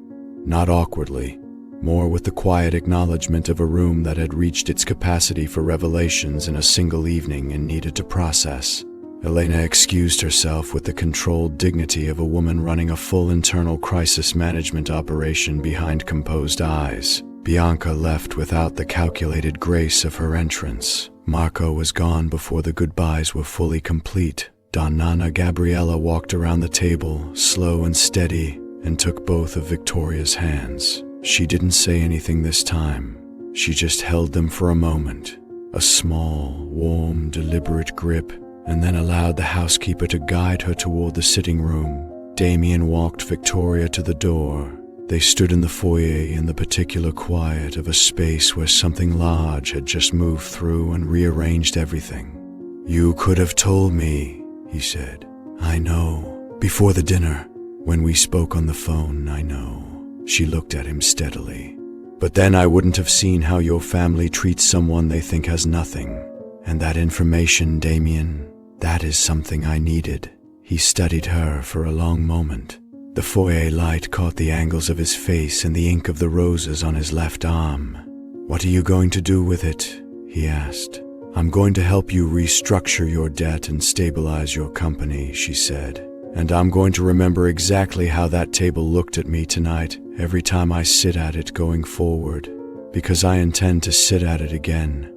Not awkwardly, more with the quiet acknowledgement of a room that had reached its capacity for revelations in a single evening and needed to process. Elena excused herself with the controlled dignity of a woman running a full internal crisis management operation behind composed eyes. Bianca left without the calculated grace of her entrance. Marco was gone before the goodbyes were fully complete. Donna Gabriella walked around the table, slow and steady, and took both of Victoria's hands. She didn't say anything this time. She just held them for a moment. A small, warm, deliberate grip, and then allowed the housekeeper to guide her toward the sitting room. Damian walked Victoria to the door. They stood in the foyer in the particular quiet of a space where something large had just moved through and rearranged everything. You could have told me, he said. I know. Before the dinner, when we spoke on the phone, I know. She looked at him steadily. But then I wouldn't have seen how your family treats someone they think has nothing. And that information, Damian, that is something I needed. He studied her for a long moment. The foyer light caught the angles of his face and the ink of the roses on his left arm. What are you going to do with it? He asked. I'm going to help you restructure your debt and stabilize your company, she said. And I'm going to remember exactly how that table looked at me tonight every time I sit at it going forward, because I intend to sit at it again.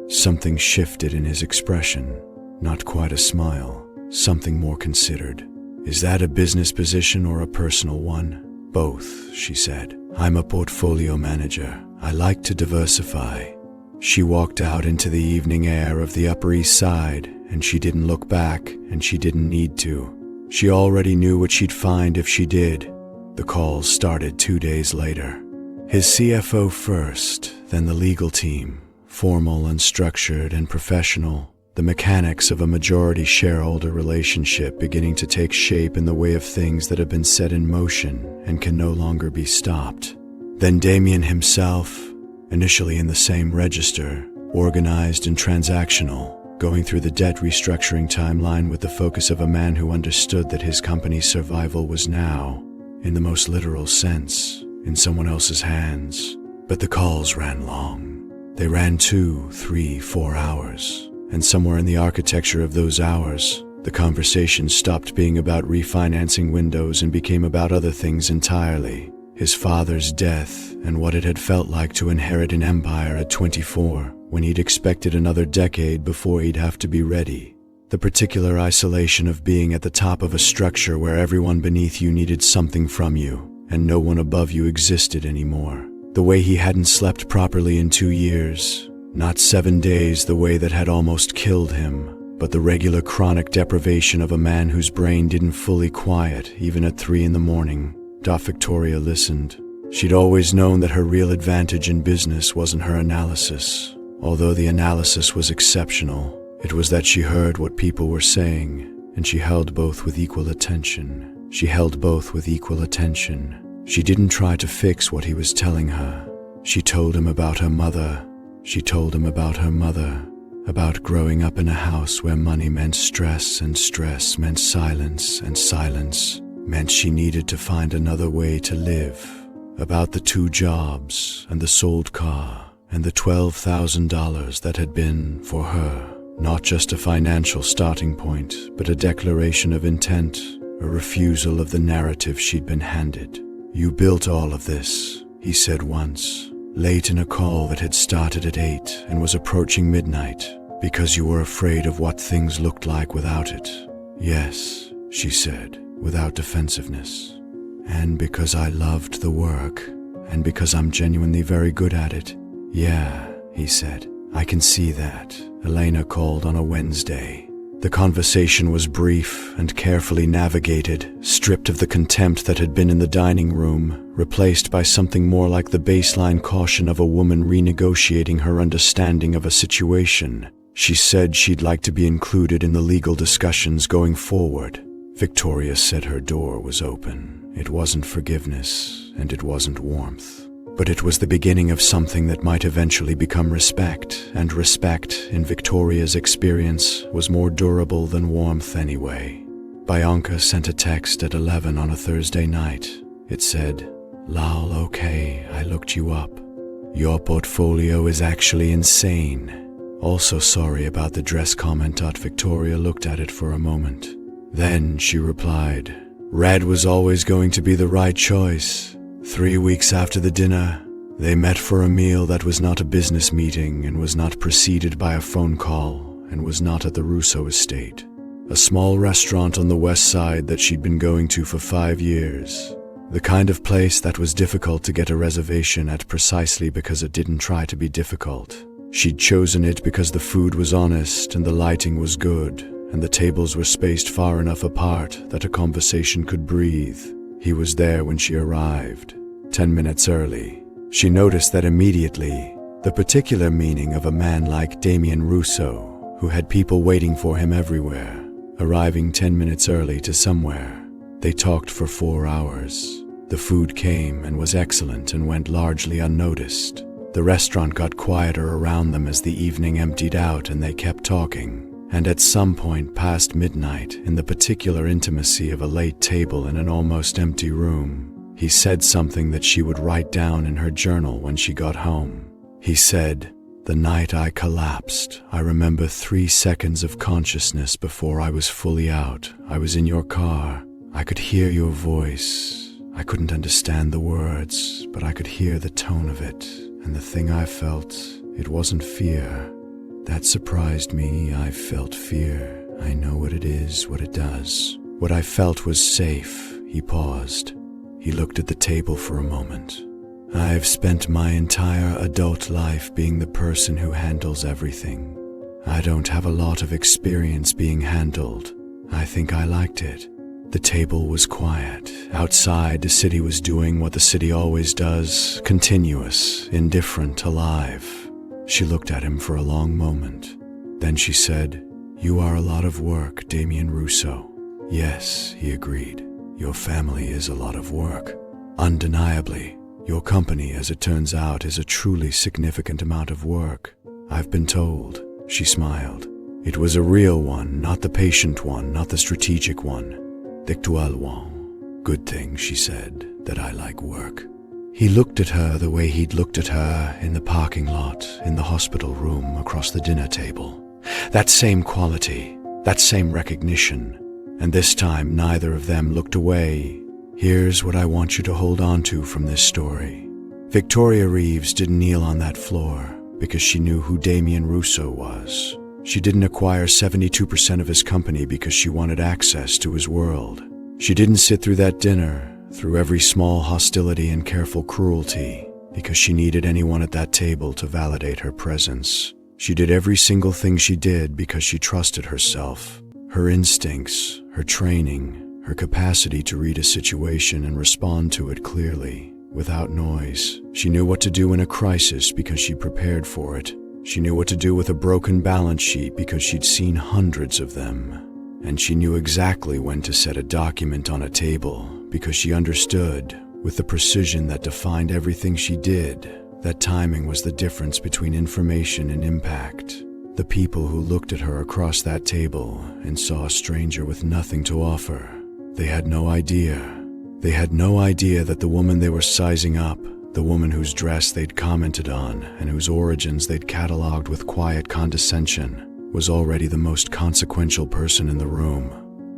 Something shifted in his expression. Not quite a smile, something more considered. Is that a business position or a personal one? Both, she said. I'm a portfolio manager. I like to diversify. She walked out into the evening air of the Upper East Side, and she didn't look back, and she didn't need to. She already knew what she'd find if she did. The calls started 2 days later. His CFO first, then the legal team, formal and structured and professional. The mechanics of a majority shareholder relationship beginning to take shape in the way of things that have been set in motion and can no longer be stopped. Then Damian himself, initially in the same register, organized and transactional, going through the debt restructuring timeline with the focus of a man who understood that his company's survival was now, in the most literal sense, in someone else's hands. But the calls ran long. They ran 2, 3, 4 hours. And somewhere in the architecture of those hours, the conversation stopped being about refinancing windows and became about other things entirely. His father's death and what it had felt like to inherit an empire at 24, when he'd expected another decade before he'd have to be ready. The particular isolation of being at the top of a structure where everyone beneath you needed something from you, and no one above you existed anymore. The way he hadn't slept properly in 2 years. Not 7 days the way that had almost killed him, but the regular chronic deprivation of a man whose brain didn't fully quiet even at 3 a.m. Victoria listened. She'd always known that her real advantage in business wasn't her analysis. Although the analysis was exceptional, it was that she heard what people were saying, and she held both with equal attention. She didn't try to fix what he was telling her. She told him about her mother. About growing up in a house where money meant stress, and stress meant silence, and silence meant she needed to find another way to live. About the 2 jobs, and the sold car, and the $12,000 that had been, for her, not just a financial starting point, but a declaration of intent, a refusal of the narrative she'd been handed. You built all of this, he said once. Late in a call that had started at 8 and was approaching midnight, because you were afraid of what things looked like without it. Yes, she said. without defensiveness. And because I loved the work, and because I'm genuinely very good at it. Yeah, he said, I can see that. Elena called on a Wednesday. The conversation was brief and carefully navigated, stripped of the contempt that had been in the dining room, replaced by something more like the baseline caution of a woman renegotiating her understanding of a situation. She said she'd like to be included in the legal discussions going forward. Victoria said her door was open. It wasn't forgiveness, and it wasn't warmth. But it was the beginning of something that might eventually become respect, and respect, in Victoria's experience, was more durable than warmth anyway. Bianca sent a text at 11 on a Thursday night. It said, "Lol, okay, I looked you up. Your portfolio is actually insane. Also sorry about the dress comment." Victoria looked at it for a moment. Then she replied, "Red was always going to be the right choice." 3 weeks after the dinner, they met for a meal that was not a business meeting and was not preceded by a phone call and was not at the Russo estate, a small restaurant on the west side that she'd been going to for 5 years, the kind of place that was difficult to get a reservation at precisely because it didn't try to be difficult. She'd chosen it because the food was honest and the lighting was good and the tables were spaced far enough apart that a conversation could breathe. He was there when she arrived, 10 minutes early. She noticed that immediately, the particular meaning of a man like Damian Russo, who had people waiting for him everywhere, arriving 10 minutes early to somewhere. They talked for 4 hours. The food came and was excellent and went largely unnoticed. The restaurant got quieter around them as the evening emptied out and they kept talking. And at some point past midnight, in the particular intimacy of a late table in an almost empty room, he said something that she would write down in her journal when she got home. He said, "The night I collapsed, I remember 3 seconds of consciousness before I was fully out. I was in your car. I could hear your voice. I couldn't understand the words, but I could hear the tone of it. And the thing I felt, it wasn't fear. That surprised me. I felt fear. I know what it is, what it does. What I felt was safe." He paused. He looked at the table for a moment. "I've spent my entire adult life being the person who handles everything. I don't have a lot of experience being handled. I think I liked it." The table was quiet. Outside, the city was doing what the city always does, continuous, indifferent, alive. She looked at him for a long moment. Then she said, "You are a lot of work, Damian Russo." "Yes," he agreed. "Your family is a lot of work. Undeniably, your company, as it turns out, is a truly significant amount of work. I've been told." She smiled. "It was a real one, not the patient one, not the strategic one. Victual one. Good thing," she said, "that I like work." He looked at her the way he'd looked at her in the parking lot, in the hospital room, across the dinner table. That same quality, that same recognition. And this time neither of them looked away. "Here's what I want you to hold on to from this story. Victoria Reeves didn't kneel on that floor because she knew who Damian Russo was. She didn't acquire 72% of his company because she wanted access to his world. She didn't sit through that dinner, through every small hostility and careful cruelty, because she needed anyone at that table to validate her presence. She did every single thing she did because she trusted herself, her instincts, her training, her capacity to read a situation and respond to it clearly, without noise. She knew what to do in a crisis because she prepared for it. She knew what to do with a broken balance sheet because she'd seen hundreds of them. And she knew exactly when to set a document on a table because she understood, with the precision that defined everything she did, that timing was the difference between information and impact. The people who looked at her across that table and saw a stranger with nothing to offer, they had no idea. They had no idea that the woman they were sizing up, the woman whose dress they'd commented on and whose origins they'd catalogued with quiet condescension, was already the most consequential person in the room,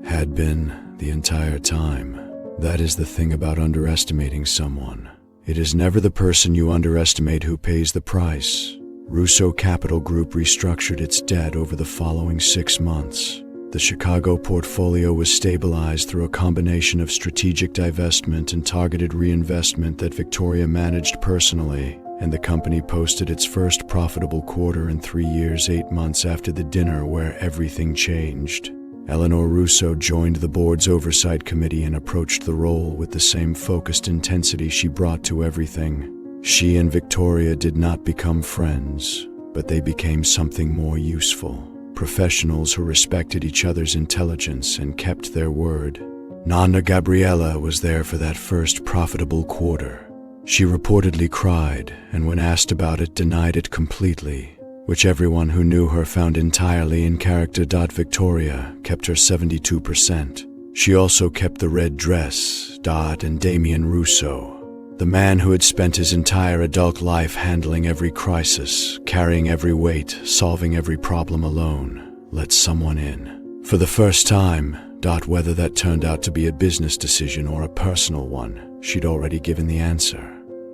had been the entire time. That is the thing about underestimating someone. It is never the person you underestimate who pays the price. Russo Capital Group restructured its debt over the following 6 months. The Chicago portfolio was stabilized through a combination of strategic divestment and targeted reinvestment that Victoria managed personally, and the company posted its first profitable quarter in 3 years, 8 months after the dinner where everything changed. Eleanor Russo joined the board's oversight committee and approached the role with the same focused intensity she brought to everything. She and Victoria did not become friends, but they became something more useful. Professionals who respected each other's intelligence and kept their word. Nana Gabriella was there for that first profitable quarter. She reportedly cried, and when asked about it, denied it completely, which everyone who knew her found entirely in character. Victoria kept her 72%. She also kept the red dress, and Damian Russo, the man who had spent his entire adult life handling every crisis, carrying every weight, solving every problem alone, let someone in. For the first time, whether that turned out to be a business decision or a personal one, she'd already given the answer.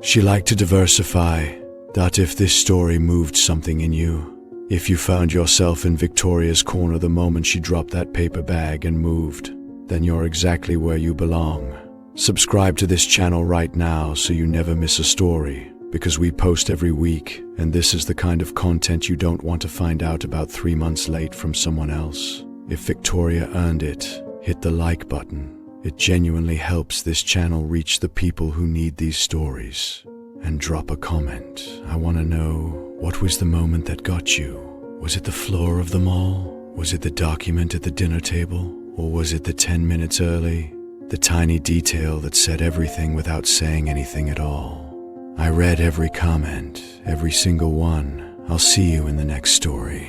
She liked to diversify. If this story moved something in you, if you found yourself in Victoria's corner the moment she dropped that paper bag and moved, then you're exactly where you belong. Subscribe to this channel right now so you never miss a story, because we post every week, and this is the kind of content you don't want to find out about 3 months late from someone else. If Victoria earned it, hit the like button. It genuinely helps this channel reach the people who need these stories. And drop a comment. I want to know, what was the moment that got you? Was it the floor of the mall? Was it the document at the dinner table? Or was it the 10 minutes early? The tiny detail that said everything without saying anything at all. I read every comment, every single one. I'll see you in the next story.